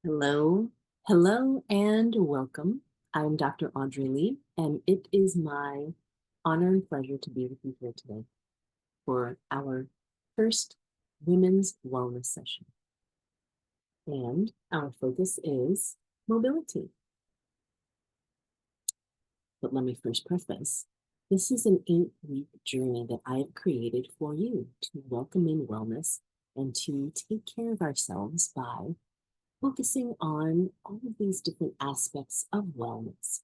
Hello, hello, and welcome. I'm Dr. Audrey Lee, and it is my honor and pleasure to be with you here today for our first Women's Wellness session. And our focus is mobility. But let me first preface, this is an 8-week journey that I have created for you to welcome in wellness and to take care of ourselves by focusing on all of these different aspects of wellness.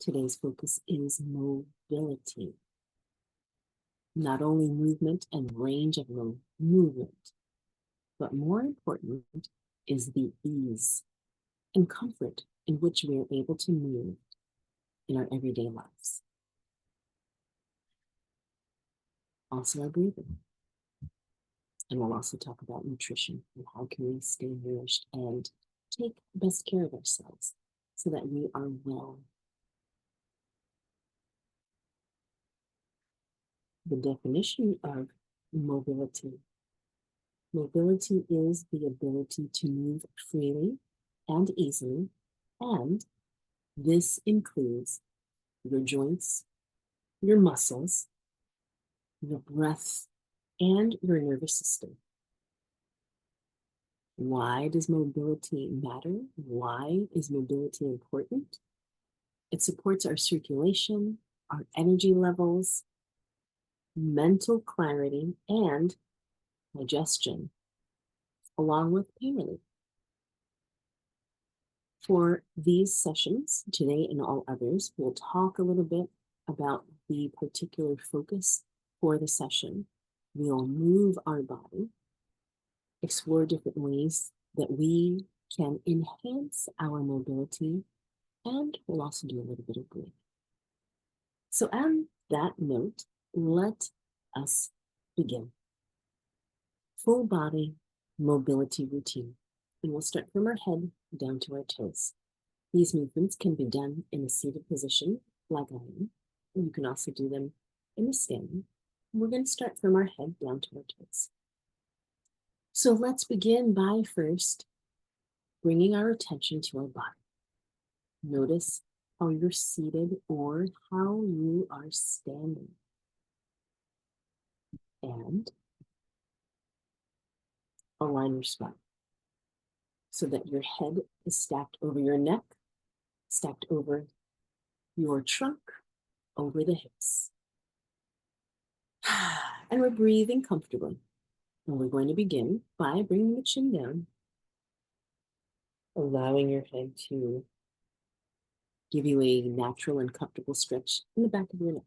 Today's focus is mobility. Not only movement and range of movement, but more important is the ease and comfort in which we are able to move in our everyday lives. Also our breathing. And we'll also talk about nutrition and how can we stay nourished and take best care of ourselves so that we are well. The definition of mobility. Mobility is the ability to move freely and easily, and this includes your joints, your muscles, your breath, and your nervous system. Why does mobility matter? Why is mobility important? It supports our circulation, our energy levels, mental clarity, and digestion, along with pain relief. For these sessions, today and all others, we'll talk a little bit about the particular focus for the session. We'll move our body, explore different ways that we can enhance our mobility, and we'll also do a little bit of breathing. So on that note, let us begin. Full body mobility routine. And we'll start from our head down to our toes. These movements can be done in a seated position, like I am, and you can also do them in a standing. We're going to start from our head down to our toes. So let's begin by first bringing our attention to our body. Notice how you're seated or how you are standing. And align your spine so that your head is stacked over your neck, stacked over your trunk, over the hips. And we're breathing comfortably. And we're going to begin by bringing the chin down, allowing your head to give you a natural and comfortable stretch in the back of your neck.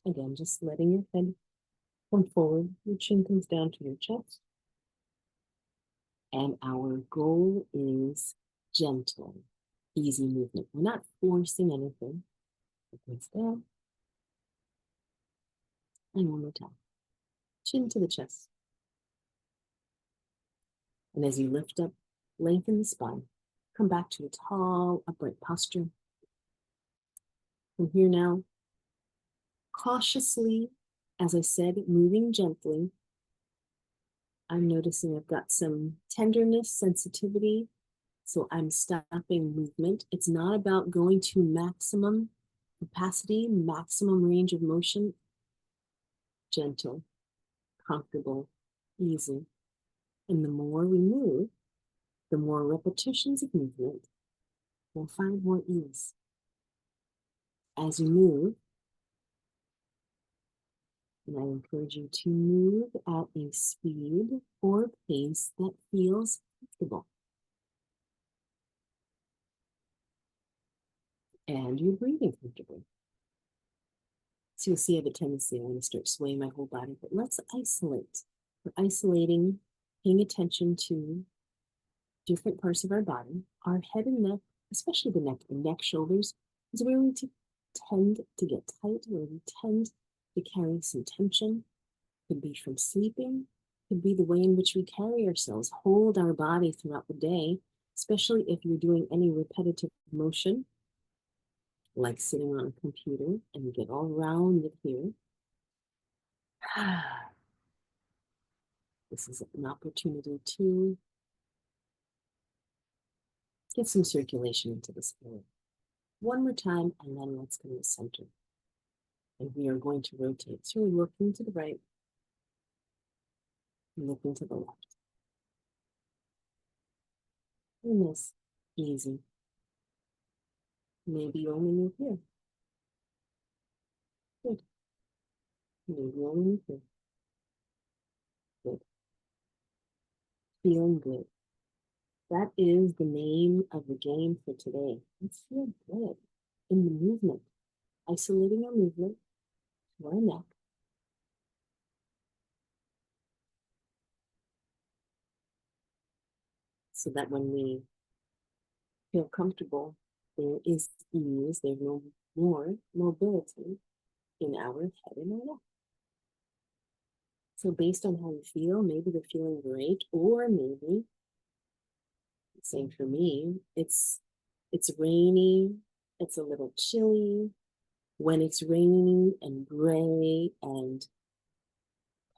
Again, just letting your head come forward, your chin comes down to your chest. And our goal is gentle, easy movement. We're not forcing anything. It goes down. And one more time. Chin to the chest. And as you lift up, lengthen the spine. Come back to a tall, upright posture. From here now, cautiously, as I said, moving gently. I'm noticing I've got some tenderness, sensitivity, so I'm stopping movement. It's not about going to maximum capacity, maximum range of motion. Gentle, comfortable, easy. And the more we move, the more repetitions of movement, we'll find more ease. As you move, and I encourage you to move at a speed or pace that feels comfortable. And you're breathing comfortably. So you'll see I have a tendency, I want to start swaying my whole body, but let's isolate. We're isolating, paying attention to different parts of our body. Our head and neck, especially the neck, shoulders, is where we tend to get tight, where we tend to carry some tension. Could be from sleeping, could be the way in which we carry ourselves, hold our body throughout the day, especially if you're doing any repetitive motion, like sitting on a computer, and you get all rounded here. This is an opportunity to Get some circulation into this area. One more time, and then let's go to the center. And we are going to rotate. So we're looking to the right, looking to the left. And this, easy. Maybe you only move here. Good. Maybe you only move here. Good. Feeling good. That is the name of the game for today. Let's feel good in the movement. Isolating our movement to our neck. So that when we feel comfortable, there is ease, there's no more mobility in our head and our neck. So based on how you feel, maybe you're feeling great, or maybe, same for me, it's rainy, it's a little chilly. When it's rainy and gray and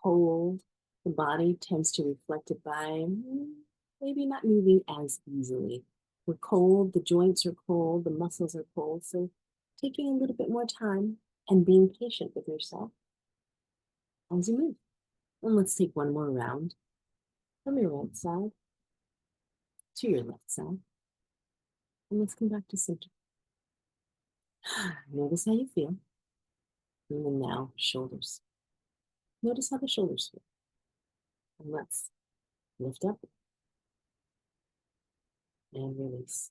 cold, the body tends to reflect it by maybe not moving as easily. We're cold, the joints are cold, the muscles are cold. So taking a little bit more time and being patient with yourself as you move. And let's take one more round from your right side to your left side. And let's come back to center. Notice how you feel. And then now, shoulders. Notice how the shoulders feel. And let's lift up and release.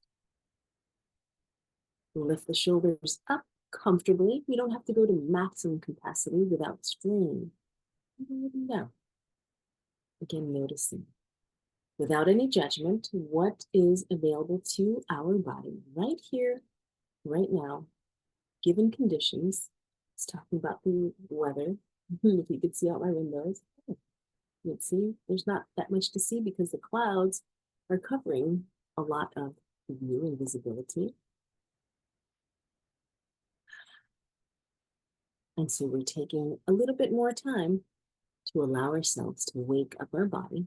Lift the shoulders up comfortably. We don't have to go to maximum capacity without strain. Let them down. Again, noticing. Without any judgment, what is available to our body right here, right now, given conditions. It's talking about the weather. If you could see out my windows, you'd see there's not that much to see because the clouds are covering a lot of view and visibility. And so we're taking a little bit more time to allow ourselves to wake up our body,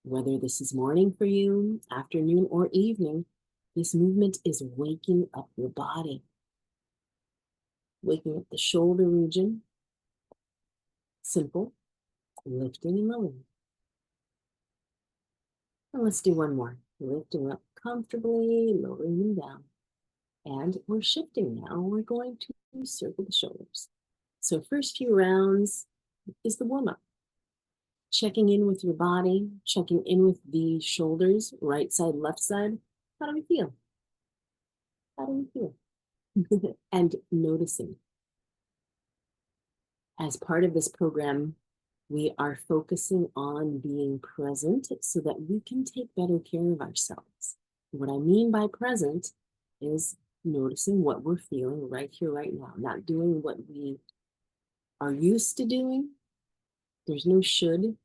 whether this is morning for you, afternoon, or evening. This movement is waking up your body, waking up the shoulder region. Simple, lifting and lowering. And let's do one more. Lifting up comfortably, lowering them down. And we're shifting now. We're going to circle the shoulders. So first few rounds is the warm-up. Checking in with your body, checking in with the shoulders, right side, left side. How do we feel? How do we feel? And noticing. As part of this program, we are focusing on being present so that we can take better care of ourselves. What I mean by present is noticing what we're feeling right here, right now, not doing what we are used to doing. There's no should,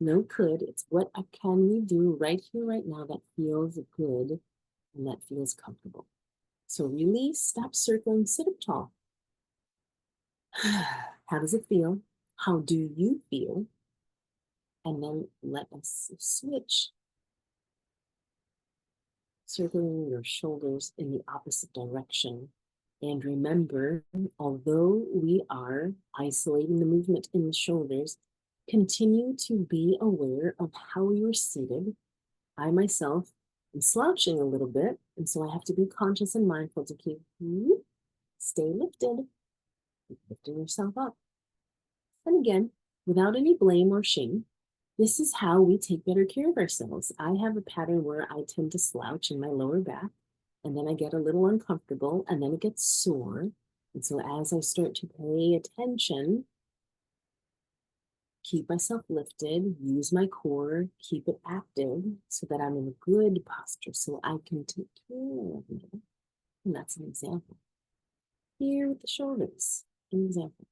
no could. It's what can we do right here, right now that feels good and that feels comfortable. So release, stop circling, sit up tall. How does it feel? How do you feel? And then let us switch, circling your shoulders in the opposite direction. And remember, although we are isolating the movement in the shoulders, continue to be aware of how you're seated. I myself am slouching a little bit, and so I have to be conscious and mindful to keep, stay lifted, lifting yourself up. And again, without any blame or shame, this is how we take better care of ourselves. I have a pattern where I tend to slouch in my lower back, and then I get a little uncomfortable, and then it gets sore. And so as I start to pay attention, keep myself lifted, use my core, keep it active so that I'm in a good posture so I can take care of me. And that's an example. Here with the shoulders, an example.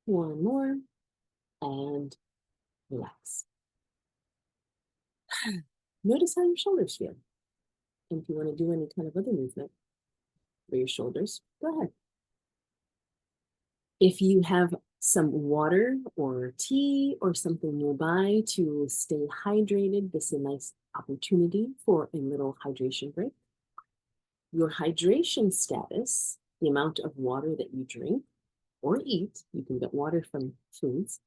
One more, and relax. Notice how your shoulders feel. And if you want to do any kind of other movement for your shoulders, go ahead. If you have some water or tea or something nearby to stay hydrated. This is a nice opportunity for a little hydration break. Your hydration status, the amount of water that you drink or eat, you can get water from foods,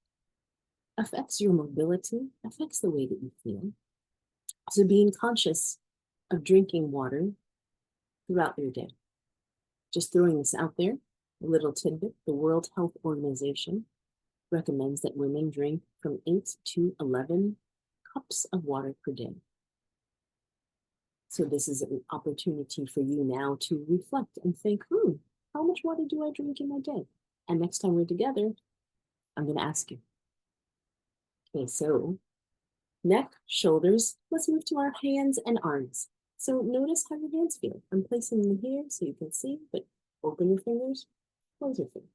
affects your mobility, affects the way that you feel. So being conscious of drinking water throughout your day. Just throwing this out there, a little tidbit, the World Health Organization recommends that women drink from 8 to 11 cups of water per day. So this is an opportunity for you now to reflect and think, how much water do I drink in my day? And next time we're together, I'm going to ask you. Okay, so neck, shoulders, let's move to our hands and arms. So notice how your hands feel. I'm placing them here so you can see, but open your fingers, close your fingers.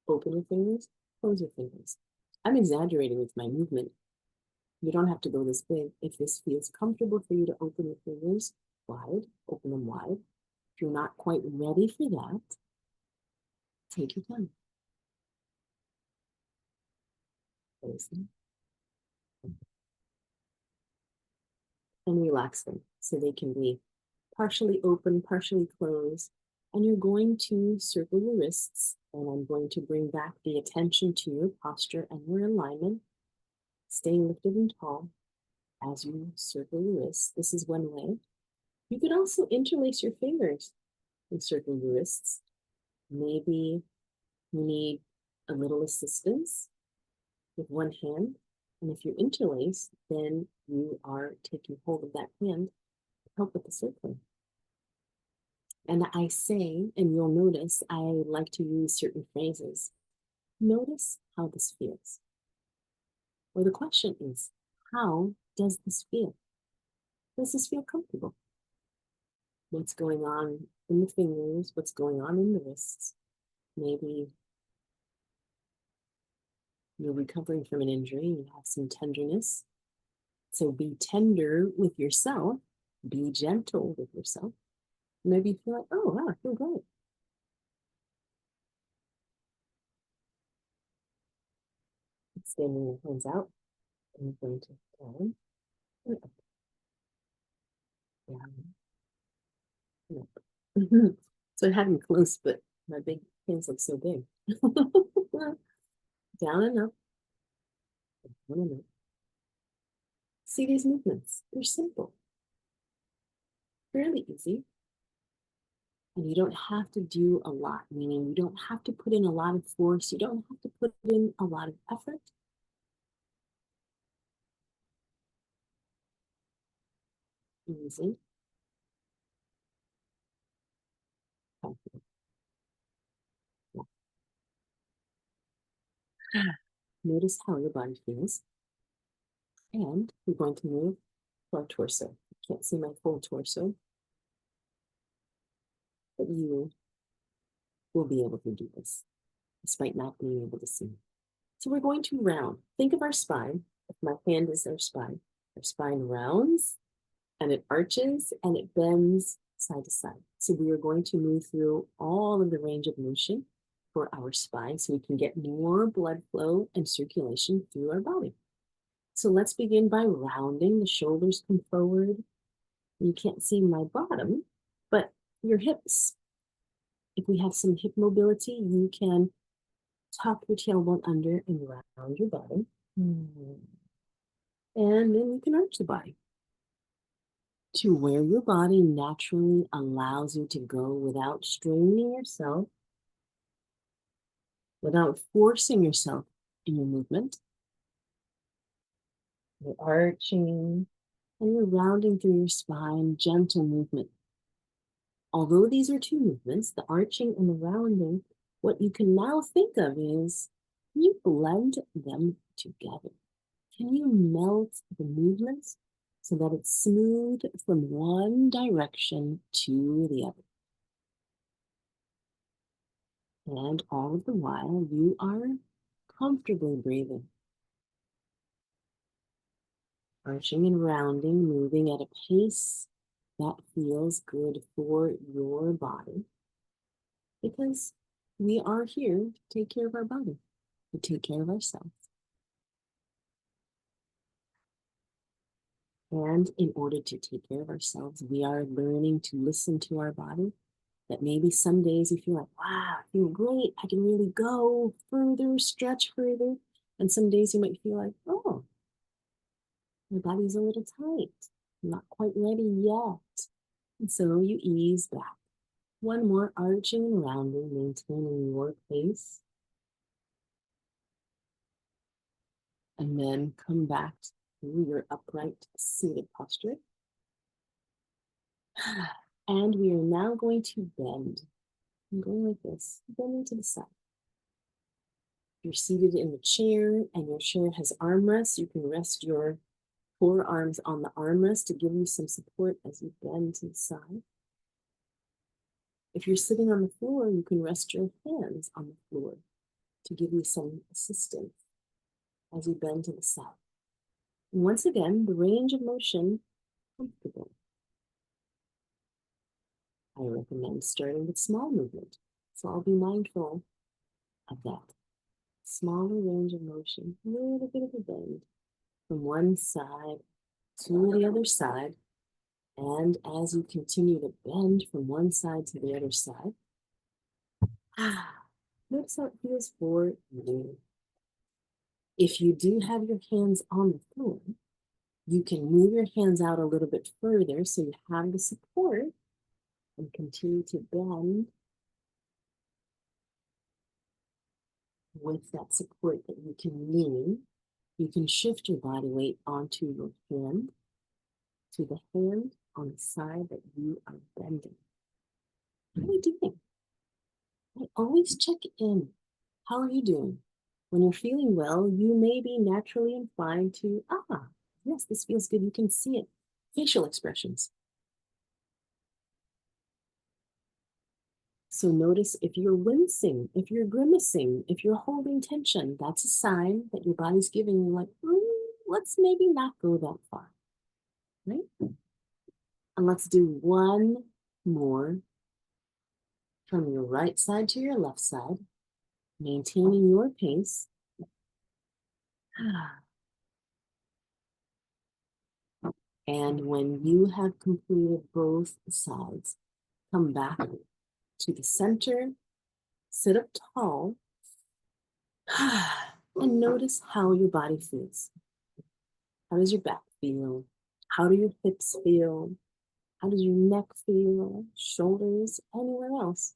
Open your fingers, close your fingers. I'm exaggerating with my movement. You don't have to go this big. If this feels comfortable for you to open your fingers wide, open them wide. If you're not quite ready for that, take your time. Close them. And relax them so they can be partially open, partially closed. And you're going to circle your wrists, and I'm going to bring back the attention to your posture and your alignment, staying lifted and tall as you circle your wrists. This is one way. You could also interlace your fingers and circle your wrists. Maybe you need a little assistance with one hand. And if you interlace, then you are taking hold of that hand to help with the circling. And I say, and you'll notice, I like to use certain phrases. Notice how this feels. Or the question is, how does this feel? Does this feel comfortable? What's going on in the fingers? What's going on in the wrists? Maybe you're recovering from an injury, you have some tenderness. So be tender with yourself, be gentle with yourself. Maybe you feel like, oh, wow, I feel great. Extending your hands out and going to down and up, down and up. So I had them close, but my big hands look so big. Down and up, down and up. See these movements, they're simple, fairly easy. And you don't have to do a lot, meaning you don't have to put in a lot of force. You don't have to put in a lot of effort. Easy. Comfortable. Yeah. Notice how your body feels. And we're going to move to our torso. You can't see my full torso, but you will be able to do this, despite not being able to see. So we're going to round. Think of our spine. If my hand is our spine rounds and it arches and it bends side to side. So we are going to move through all of the range of motion for our spine so we can get more blood flow and circulation through our body. So let's begin by rounding. The shoulders come forward. You can't see my bottom, but your hips. If we have some hip mobility, you can tuck your tailbone under and round your body. And then you can arch the body to where your body naturally allows you to go without straining yourself, without forcing yourself in your movement. You're arching and you're rounding through your spine, gentle movement. Although these are two movements, the arching and the rounding, what you can now think of is, can you blend them together? Can you melt the movements so that it's smooth from one direction to the other? And all of the while, you are comfortably breathing. Arching and rounding, moving at a pace that feels good for your body. Because we are here to take care of our body. to take care of ourselves. And in order to take care of ourselves, we are learning to listen to our body. That maybe some days you feel like, wow, I feel great. I can really go further, stretch further. And some days you might feel like, oh, my body's a little tight. I'm not quite ready yet. And so you ease back. One more arching and rounding, maintaining your pace. And then come back to your upright seated posture. And we are now going to bend. I'm going like this, bending to the side. You're seated in the chair and your chair has armrests. You can rest your forearms on the armrest to give you some support as you bend to the side. If you're sitting on the floor, you can rest your hands on the floor to give you some assistance as you bend to the side. And once again, the range of motion, comfortable. I recommend starting with small movement, so I'll be mindful of that. Smaller range of motion, a little bit of a bend from one side to the other side. And as you continue to bend from one side to the other side, notice how it feels for you. If you do have your hands on the floor, you can move your hands out a little bit further so you have the support and continue to bend with that support that you can lean. You can shift your body weight onto your hand, to the hand on the side that you are bending. How are you doing? I always check in. How are you doing? When you're feeling well, you may be naturally inclined to, yes, this feels good. You can see it. Facial expressions. So notice if you're wincing, if you're grimacing, if you're holding tension, that's a sign that your body's giving you like, let's maybe not go that far, right? And let's do one more from your right side to your left side, maintaining your pace. And when you have completed both sides, come back to the center, sit up tall, and notice how your body feels. How does your back feel? How do your hips feel? How does your neck feel? Shoulders, anywhere else?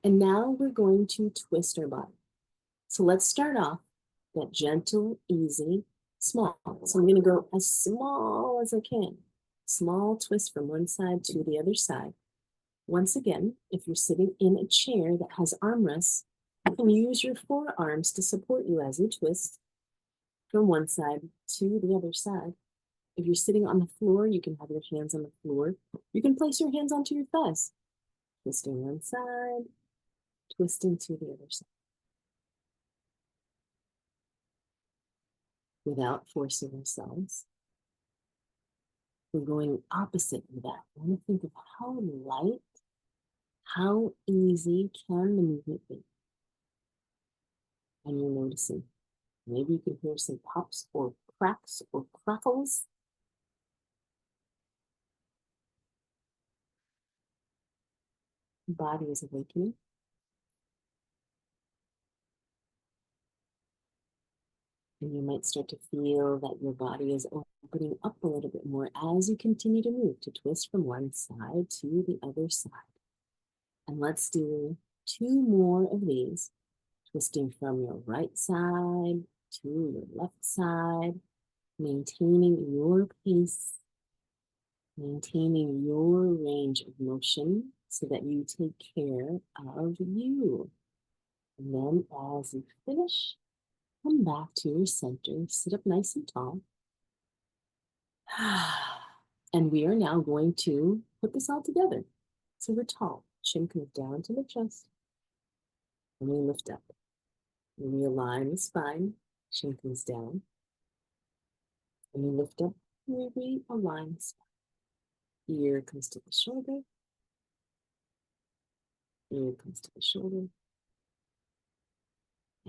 And now we're going to twist our body. So let's start off that gentle, easy, small. So I'm going to go as small as I can. Small twist from one side to the other side. Once again, if you're sitting in a chair that has armrests, you can use your forearms to support you as you twist from one side to the other side. If you're sitting on the floor, you can have your hands on the floor. You can place your hands onto your thighs. Twisting one side, twisting to the other side. Without forcing ourselves. We're going opposite of that. I want to think of how light, how easy can the movement be? And you're noticing. Maybe you can hear some pops or cracks or crackles. The body is awakening. And you might start to feel that your body is opening up a little bit more as you continue to move, to twist from one side to the other side. And let's do two more of these, twisting from your right side to your left side, maintaining your pace, maintaining your range of motion so that you take care of you. And then as you finish, come back to your center, sit up nice and tall. And we are now going to put this all together. So we're tall, chin comes down to the chest, and we lift up. And we align the spine, chin comes down, and we lift up, and we realign the spine. Ear comes to the shoulder, ear comes to the shoulder,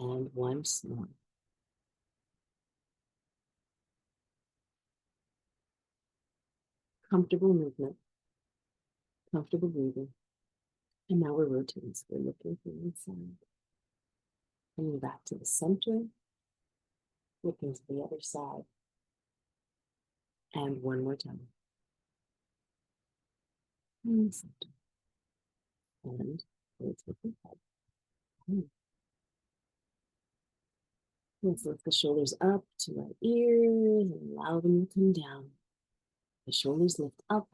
And once more. Comfortable movement, comfortable breathing. And now we're rotating, so we're looking from inside. Coming back to the center, looking to the other side. And one more time. In the center. And rotate the head. Let's lift the shoulders up to our ears and allow them to come down. The shoulders lift up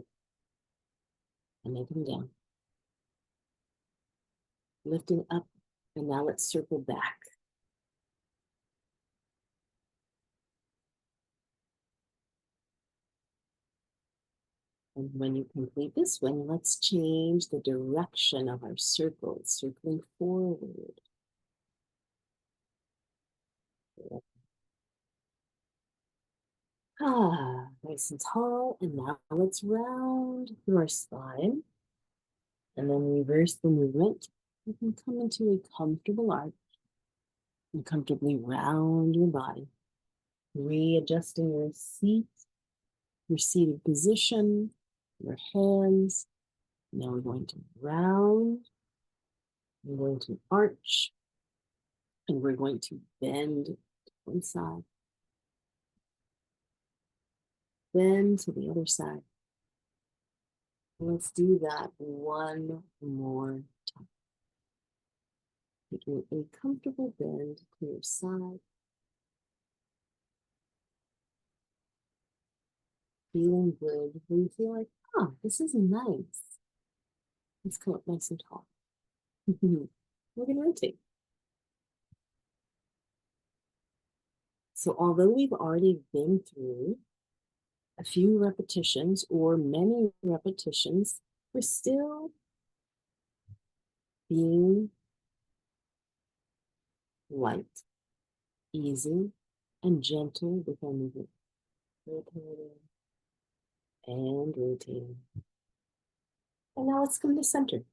and they come down. Lifting up, and now let's circle back. And when you complete this one, let's change the direction of our circle, circling forward. Nice and tall. And now let's round through our spine. And then reverse the movement. You can come into a comfortable arch and comfortably round your body. Readjusting your seat, your seated position, your hands. Now we're going to round. We're going to arch. And we're going to bend to one side. Bend to the other side. Let's do that one more time. Taking a comfortable bend to your side. Feeling good. When you feel like, oh, this is nice. Let's come up nice and tall. We're going to rotate. So although we've already been through a few repetitions or many repetitions, we're still being light, easy, and gentle with our movement. Rotating and rotating. And now let's come to center.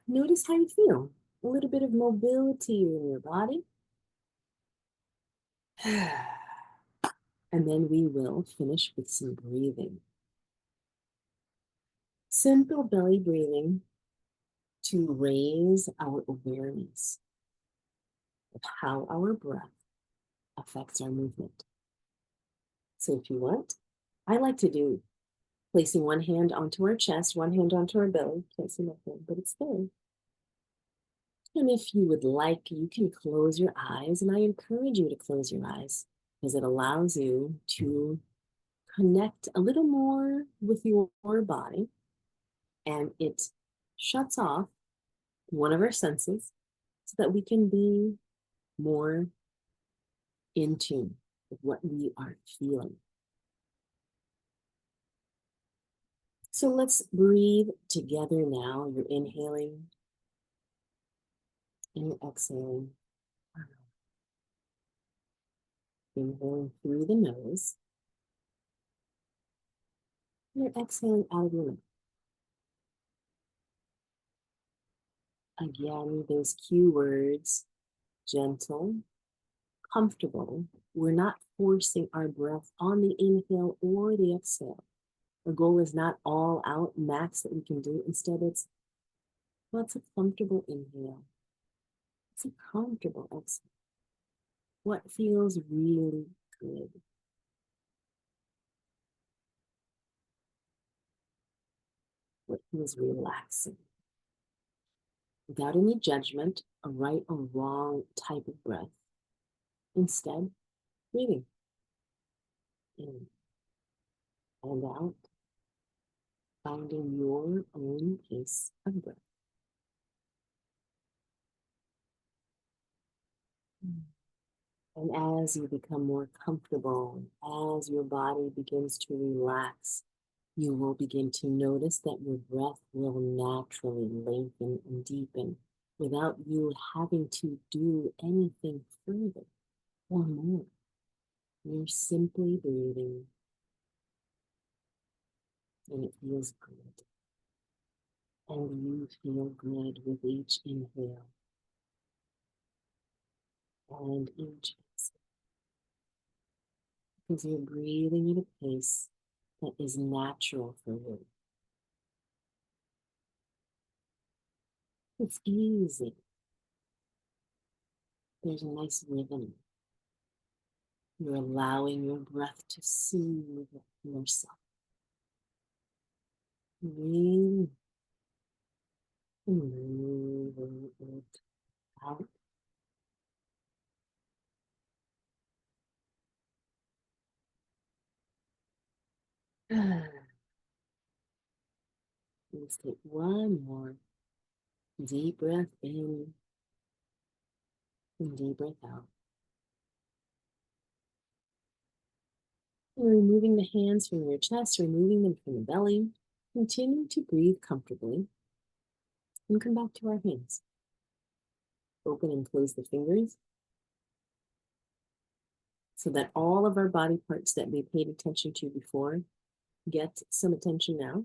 Notice how you feel. A little bit of mobility in your body. And then we will finish with some breathing. Simple belly breathing to raise our awareness of how our breath affects our movement. So if you want, I like to do placing one hand onto our chest, one hand onto our belly, placing that hand, but it's there. And if you would like, you can close your eyes, and I encourage you to close your eyes because it allows you to connect a little more with your body, and it shuts off one of our senses so that we can be more in tune with what we are feeling. So let's breathe together now. You're inhaling and you're exhaling. Inhaling through the nose. And you're exhaling out of your mouth. Again, those cue words, gentle, comfortable. We're not forcing our breath on the inhale or the exhale. The goal is not all out max that we can do. Instead, it's what's a comfortable inhale? It's a comfortable exhale. What feels really good? What feels relaxing? Without any judgment, a right or wrong type of breath. Instead, breathing in and out, finding your own pace of breath. And as you become more comfortable, as your body begins to relax, you will begin to notice that your breath will naturally lengthen and deepen without you having to do anything further or more. You're simply breathing, and it feels good. And you feel good with each inhale and each exhale. Because you're breathing at a pace that is natural for you. It's easy. There's a nice rhythm. You're allowing your breath to soothe yourself. Breathe and moving it out. Let's take one more deep breath in and deep breath out. And removing the hands from your chest, removing them from the belly. Continue to breathe comfortably and come back to our hands. Open and close the fingers so that all of our body parts that we paid attention to before get some attention now.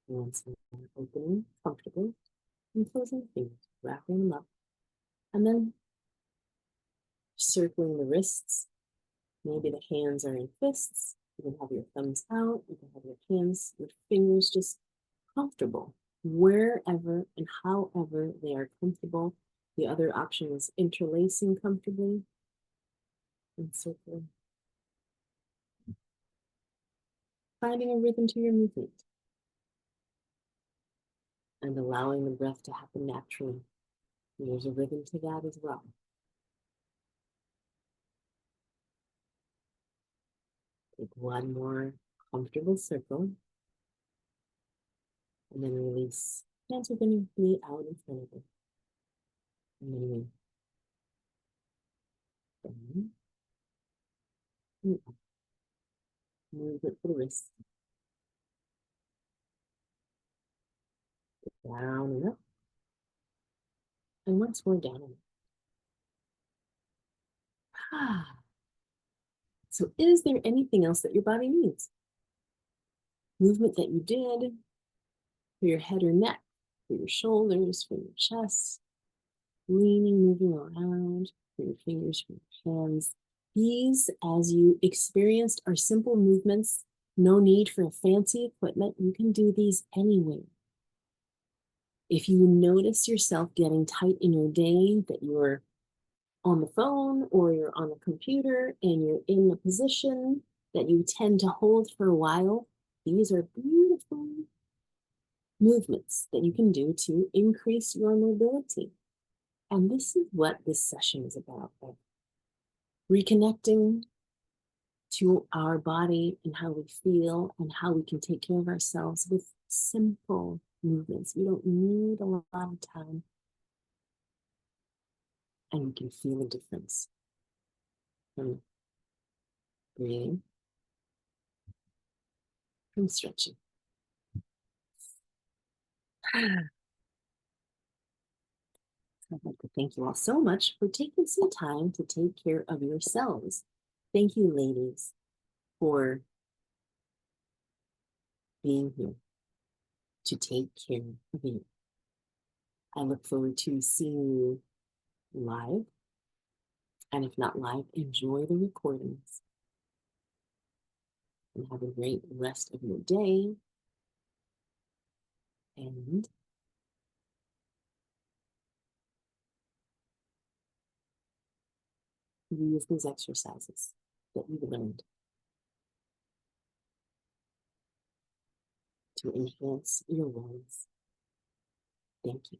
Once more, opening comfortably and closing the fingers, wrapping them up, and then circling the wrists. Maybe the hands are in fists. You can have your thumbs out. You can have your hands, your fingers just comfortable wherever and however they are comfortable. The other option is interlacing comfortably and circling. Finding a rhythm to your movement and allowing the breath to happen naturally. There's a rhythm to that as well. Take one more comfortable circle and then release. Hands are going to be out in front of you. And then we down and up. Movement for the wrists. Down and up. And once more down and up. So is there anything else that your body needs? Movement that you did for your head or neck, for your shoulders, for your chest, leaning, moving around, for your fingers, for your hands. These, as you experienced, are simple movements. No need for fancy equipment. You can do these anywhere. If you notice yourself getting tight in your day, that you're on the phone or you're on the computer and you're in a position that you tend to hold for a while, these are beautiful movements that you can do to increase your mobility. And this is what this session is about. Reconnecting to our body and how we feel and how we can take care of ourselves with simple movements. You don't need a lot of time. And you can feel the difference from breathing, from stretching. I'd like to thank you all so much for taking some time to take care of yourselves. Thank you, ladies, for being here to take care of you. I look forward to seeing you live. And if not live, enjoy the recordings. And have a great rest of your day. And use these exercises that you've learned to enhance your wellness. Thank you.